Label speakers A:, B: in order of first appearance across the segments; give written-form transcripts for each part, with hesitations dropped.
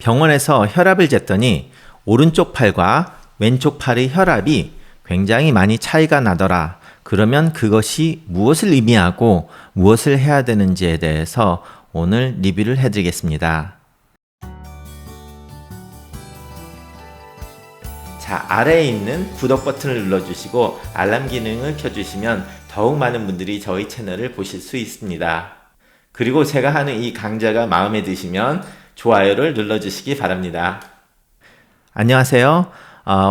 A: 병원에서 혈압을 쟀더니 오른쪽 팔과 왼쪽 팔의 혈압이 굉장히 많이 차이가 나더라. 그러면 그것이 무엇을 의미하고 무엇을 해야 되는지에 대해서 오늘 리뷰를 해드리겠습니다. 자, 아래에 있는 구독 버튼을 눌러주시고 알람 기능을 켜주시면 더욱 많은 분들이 저희 채널을 보실 수 있습니다. 그리고 제가 하는 이 강좌가 마음에 드시면 좋아요를 눌러주시기 바랍니다. 안녕하세요.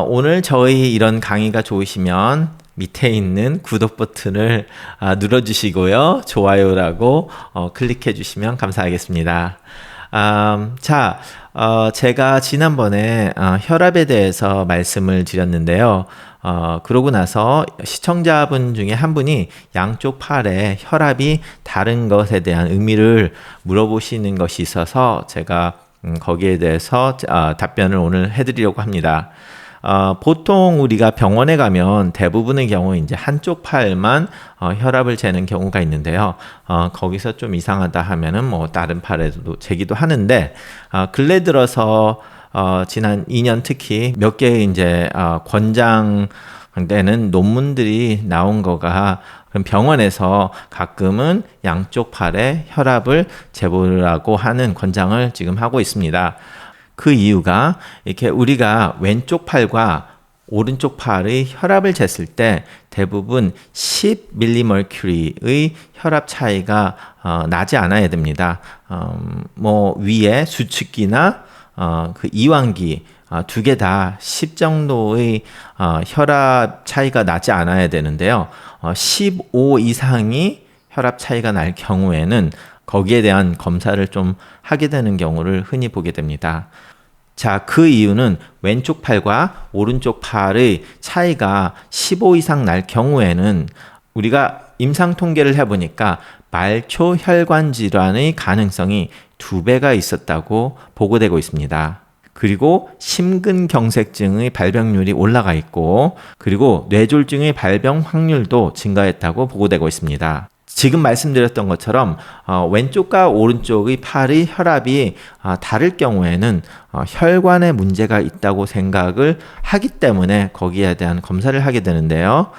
A: 오늘 저희 이런 강의가 좋으시면 밑에 있는 구독 버튼을 눌러주시고요. 좋아요라고 클릭해 주시면 감사하겠습니다. 제가 지난번에 혈압에 대해서 말씀을 드렸는데요. 그러고 나서 시청자분 중에 한 분이 양쪽 팔에 혈압이 다른 것에 대한 의미를 물어보시는 것이 있어서 제가 거기에 대해서 답변을 오늘 해드리려고 합니다. 보통 우리가 병원에 가면 대부분의 경우 이제 한쪽 팔만 혈압을 재는 경우가 있는데요. 거기서 좀 이상하다 하면은 뭐 다른 팔에도 재기도 하는데, 근래 들어서 지난 2년 특히 몇 개의 이제 권장되는 논문들이 나온 거가, 그럼 병원에서 가끔은 양쪽 팔에 혈압을 재보라고 하는 권장을 지금 하고 있습니다. 그 이유가 이렇게 우리가 왼쪽 팔과 오른쪽 팔의 혈압을 쟀을 때 대부분 10mm의 혈압 차이가 나지 않아야 됩니다. 뭐 위에 수축기나 그 이완기 두 개 다 10 정도의 혈압 차이가 나지 않아야 되는데요. 15 이상이 혈압 차이가 날 경우에는 거기에 대한 검사를 좀 하게 되는 경우를 흔히 보게 됩니다. 자, 그 이유는 왼쪽 팔과 오른쪽 팔의 차이가 15 이상 날 경우에는 우리가 임상 통계를 해보니까 말초 혈관 질환의 가능성이 2배가 있었다고 보고되고 있습니다. 그리고 심근경색증의 발병률이 올라가 있고, 그리고 뇌졸중의 발병 확률도 증가했다고 보고되고 있습니다. 지금 말씀드렸던 것처럼 왼쪽과 오른쪽의 팔의 혈압이 다를 경우에는 혈관에 문제가 있다고 생각을 하기 때문에 거기에 대한 검사를 하게 되는데요.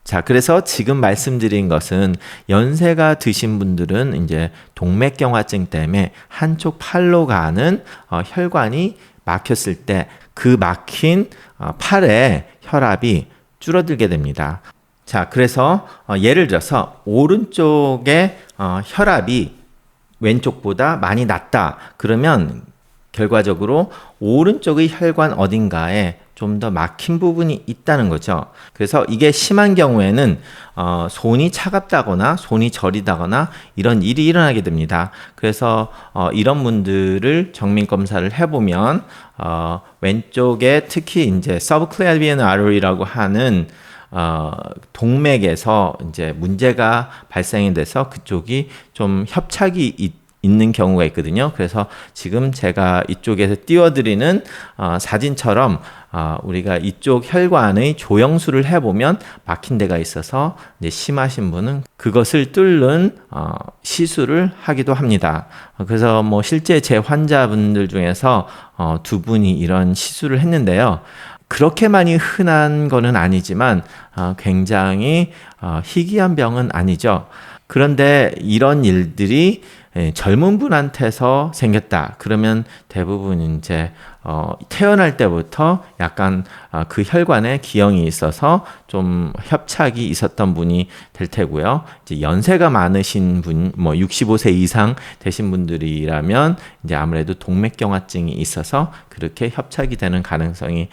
A: 자, 그래서 지금 말씀드린 것은 연세가 드신 분들은 이제 동맥경화증 때문에 한쪽 팔로 가는 혈관이 막혔을 때 그 막힌 팔의 혈압이 줄어들게 됩니다. 자, 그래서 예를 들어서 오른쪽의 혈압이 왼쪽보다 많이 낮다. 그러면 결과적으로 오른쪽의 혈관 어딘가에 좀 더 막힌 부분이 있다는 거죠. 그래서 이게 심한 경우에는 손이 차갑다거나 손이 저리다거나 이런 일이 일어나게 됩니다. 그래서 이런 분들을 정밀 검사를 해보면 왼쪽에 특히 이제 subclavian artery라고 하는 동맥에서 이제 문제가 발생이 돼서 그쪽이 좀 협착이 있는 경우가 있거든요. 그래서 지금 제가 이쪽에서 띄워드리는 사진처럼 우리가 이쪽 혈관의 조영수를 해보면 막힌 데가 있어서 이제 심하신 분은 그것을 뚫는 시술을 하기도 합니다. 그래서 뭐 실제 제 환자분들 중에서 두 분이 이런 시술을 했는데요. 그렇게 많이 흔한 거는 아니지만 굉장히 희귀한 병은 아니죠. 그런데 이런 일들이 젊은 분한테서 생겼다. 그러면 대부분 이제 태어날 때부터 약간 그 혈관에 기형이 있어서 좀 협착이 있었던 분이 될 테고요. 이제 연세가 많으신 분, 뭐 65세 이상 되신 분들이라면 이제 아무래도 동맥경화증이 있어서 그렇게 협착이 되는 가능성이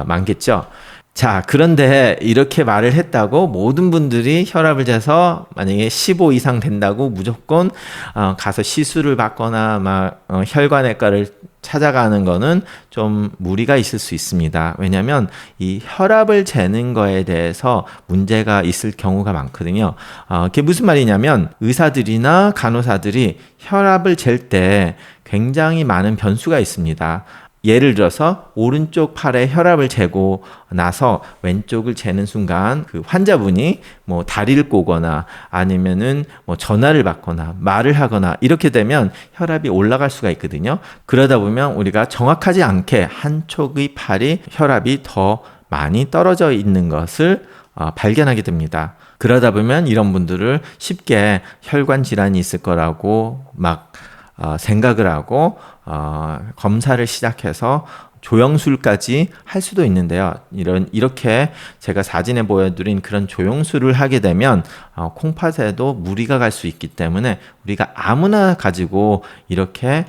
A: 많겠죠. 자, 그런데 이렇게 말을 했다고 모든 분들이 혈압을 재서 만약에 15 이상 된다고 무조건 가서 시술을 받거나 막 혈관외과를 찾아가는 거는 좀 무리가 있을 수 있습니다. 왜냐하면 이 혈압을 재는 거에 대해서 문제가 있을 경우가 많거든요. 그게 무슨 말이냐면 의사들이나 간호사들이 혈압을 잴 때 굉장히 많은 변수가 있습니다. 예를 들어서 오른쪽 팔에 혈압을 재고 나서 왼쪽을 재는 순간 그 환자분이 뭐 다리를 꼬거나 아니면은 뭐 전화를 받거나 말을 하거나 이렇게 되면 혈압이 올라갈 수가 있거든요. 그러다 보면 우리가 정확하지 않게 한쪽의 팔이 혈압이 더 많이 떨어져 있는 것을 발견하게 됩니다. 그러다 보면 이런 분들을 쉽게 혈관 질환이 있을 거라고 막 생각을 하고 검사를 시작해서 조영술까지 할 수도 있는데요. 이렇게 제가 사진에 보여드린 그런 조영술을 하게 되면 콩팥에도 무리가 갈 수 있기 때문에 우리가 아무나 가지고 이렇게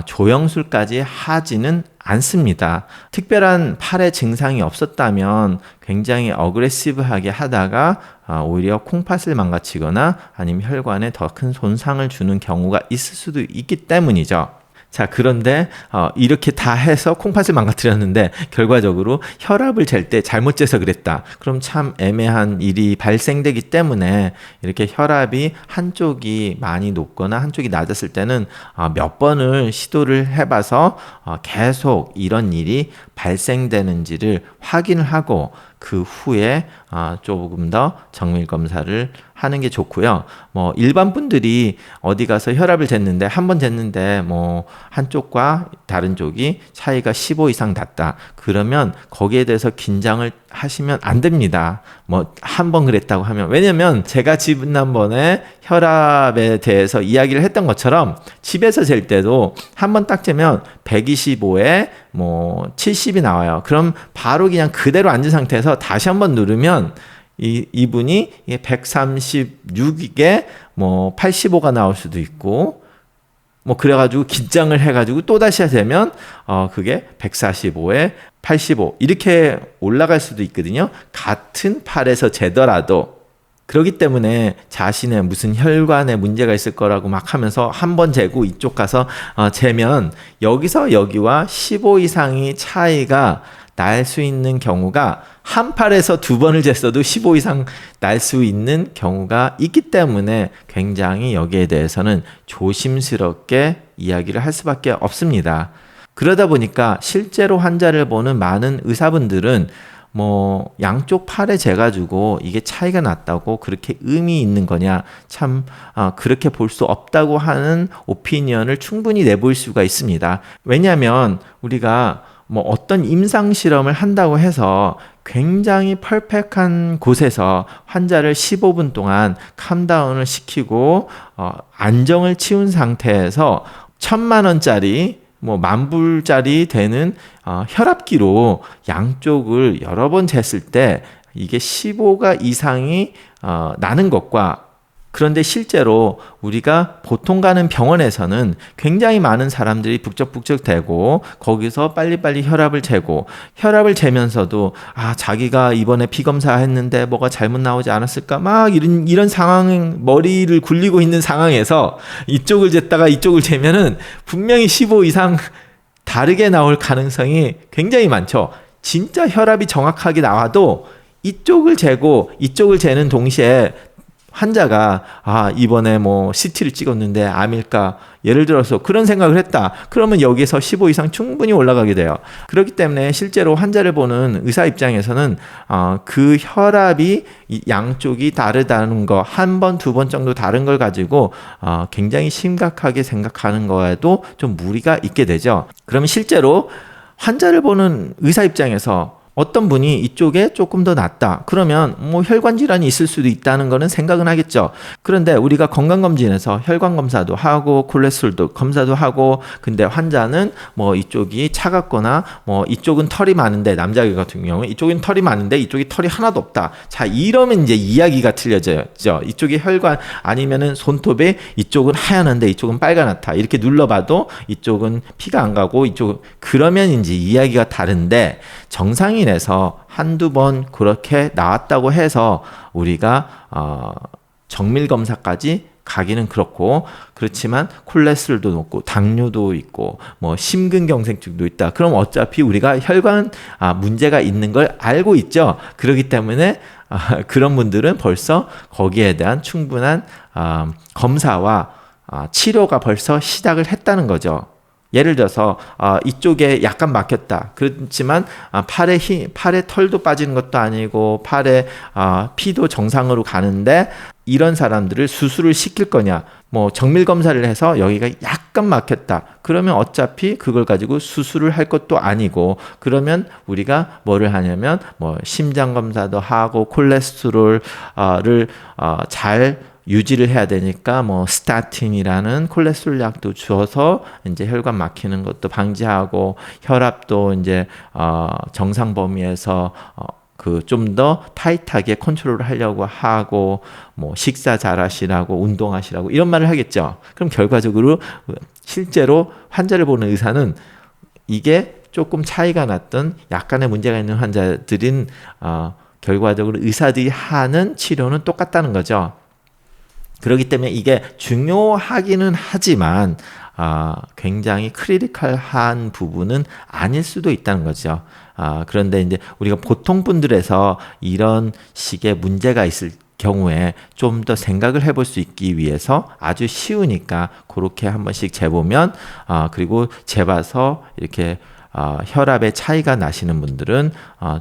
A: 조영술까지 하지는 않습니다. 특별한 팔에 증상이 없었다면 굉장히 어그레시브하게 하다가 오히려 콩팥을 망가뜨리거나 아니면 혈관에 더 큰 손상을 주는 경우가 있을 수도 있기 때문이죠. 자, 그런데 이렇게 다 해서 콩팥을 망가뜨렸는데 결과적으로 혈압을 잴 때 잘못 재서 그랬다. 그럼 참 애매한 일이 발생되기 때문에 이렇게 혈압이 한쪽이 많이 높거나 한쪽이 낮았을 때는 몇 번을 시도를 해봐서 계속 이런 일이 발생되는지를 확인을 하고 그 후에 조금 더 정밀 검사를 하는 게 좋고요. 뭐 일반 분들이 어디 가서 혈압을 쟀는데 한 번 쟀는데 뭐 한쪽과 다른 쪽이 차이가 15 이상 났다. 그러면 거기에 대해서 긴장을 하시면 안 됩니다. 뭐 한 번 그랬다고 하면 왜냐면 제가 지난번에 혈압에 대해서 이야기를 했던 것처럼 집에서 잴 때도 한 번 딱 재면 125에 뭐 70이 나와요. 그럼 바로 그냥 그대로 앉은 상태에서 다시 한번 누르면 이분이 136에 뭐 85가 나올 수도 있고 뭐 그래가지고 긴장을 해가지고 또 다시 되면 그게 145에 85 이렇게 올라갈 수도 있거든요. 같은 팔에서 재더라도. 그렇기 때문에 자신의 무슨 혈관에 문제가 있을 거라고 막 하면서 한 번 재고 이쪽 가서 재면 여기서 여기와 15 이상의 차이가 날 수 있는 경우가 한 팔에서 두 번을 쟀어도 15 이상 날 수 있는 경우가 있기 때문에 굉장히 여기에 대해서는 조심스럽게 이야기를 할 수밖에 없습니다. 그러다 보니까 실제로 환자를 보는 많은 의사분들은 뭐 양쪽 팔에 재가지고 이게 차이가 났다고 그렇게 의미 있는 거냐 참 그렇게 볼 수 없다고 하는 오피니언을 충분히 내볼 수가 있습니다. 왜냐하면 우리가 뭐 어떤 임상 실험을 한다고 해서 굉장히 퍼펙트한 곳에서 환자를 15분 동안 캄다운을 시키고 안정을 치운 상태에서 1,000만 원짜리 뭐 10,000불짜리 되는 혈압기로 양쪽을 여러 번 쟀을 때 이게 15가 이상이 나는 것과 그런데 실제로 우리가 보통 가는 병원에서는 굉장히 많은 사람들이 북적북적 대고 거기서 빨리빨리 혈압을 재고 혈압을 재면서도 자기가 이번에 피검사 했는데 뭐가 잘못 나오지 않았을까 막 이런 상황 머리를 굴리고 있는 상황에서 이쪽을 쟀다가 이쪽을 재면은 분명히 15 이상 다르게 나올 가능성이 굉장히 많죠. 진짜 혈압이 정확하게 나와도 이쪽을 재고 이쪽을 재는 동시에 환자가 이번에 뭐 CT를 찍었는데 암일까 예를 들어서 그런 생각을 했다. 그러면 여기에서 15 이상 충분히 올라가게 돼요. 그렇기 때문에 실제로 환자를 보는 의사 입장에서는 그 혈압이 양쪽이 다르다는 거 한 번, 두 번 정도 다른 걸 가지고 굉장히 심각하게 생각하는 거에도 좀 무리가 있게 되죠. 그러면 실제로 환자를 보는 의사 입장에서 어떤 분이 이쪽에 조금 더 낫다. 그러면 뭐 혈관 질환이 있을 수도 있다는 거는 생각은 하겠죠. 그런데 우리가 건강검진에서 혈관 검사도 하고 콜레스테롤도 검사도 하고 근데 환자는 뭐 이쪽이 차갑거나 뭐 이쪽은 털이 많은데 남자 같은 경우에 이쪽은 털이 많은데 이쪽이 털이 하나도 없다. 자, 이러면 이제 이야기가 틀려져요. 이쪽이 혈관 아니면은 손톱에 이쪽은 하얀데 이쪽은 빨갛다. 이렇게 눌러봐도 이쪽은 피가 안 가고 이쪽 그러면 이제 이야기가 다른데 정상인에서 한두 번 그렇게 나왔다고 해서 우리가 정밀 검사까지 가기는 그렇지만 콜레스테롤도 높고 당뇨도 있고 뭐 심근경색증도 있다. 그럼 어차피 우리가 혈관 문제가 있는 걸 알고 있죠. 그렇기 때문에 그런 분들은 벌써 거기에 대한 충분한 검사와 치료가 벌써 시작을 했다는 거죠. 예를 들어서 이쪽에 약간 막혔다. 그렇지만 팔에 털도 빠지는 것도 아니고 팔에 피도 정상으로 가는데 이런 사람들을 수술을 시킬 거냐? 뭐 정밀 검사를 해서 여기가 약간 막혔다. 그러면 어차피 그걸 가지고 수술을 할 것도 아니고 그러면 우리가 뭐를 하냐면 뭐 심장 검사도 하고 콜레스테롤을 잘 유지를 해야 되니까 뭐 스타틴이라는 콜레스테롤 약도 주어서 이제 혈관 막히는 것도 방지하고 혈압도 이제 정상 범위에서 그 좀 더 타이트하게 컨트롤을 하려고 하고 뭐 식사 잘 하시라고 운동하시라고 이런 말을 하겠죠. 그럼 결과적으로 실제로 환자를 보는 의사는 이게 조금 차이가 났던 약간의 문제가 있는 환자들인 결과적으로 의사들이 하는 치료는 똑같다는 거죠. 그렇기 때문에 이게 중요하기는 하지만 굉장히 크리티컬한 부분은 아닐 수도 있다는 거죠. 그런데 이제 우리가 보통 분들에서 이런 식의 문제가 있을 경우에 좀 더 생각을 해볼 수 있기 위해서 아주 쉬우니까 그렇게 한 번씩 재보면 그리고 재봐서 이렇게 혈압에 차이가 나시는 분들은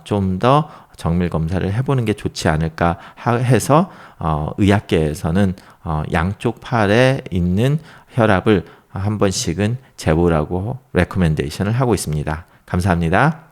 A: 좀 더 정밀 검사를 해보는 게 좋지 않을까 해서 의학계에서는 양쪽 팔에 있는 혈압을 한 번씩은 재보라고 레코멘데이션을 하고 있습니다. 감사합니다.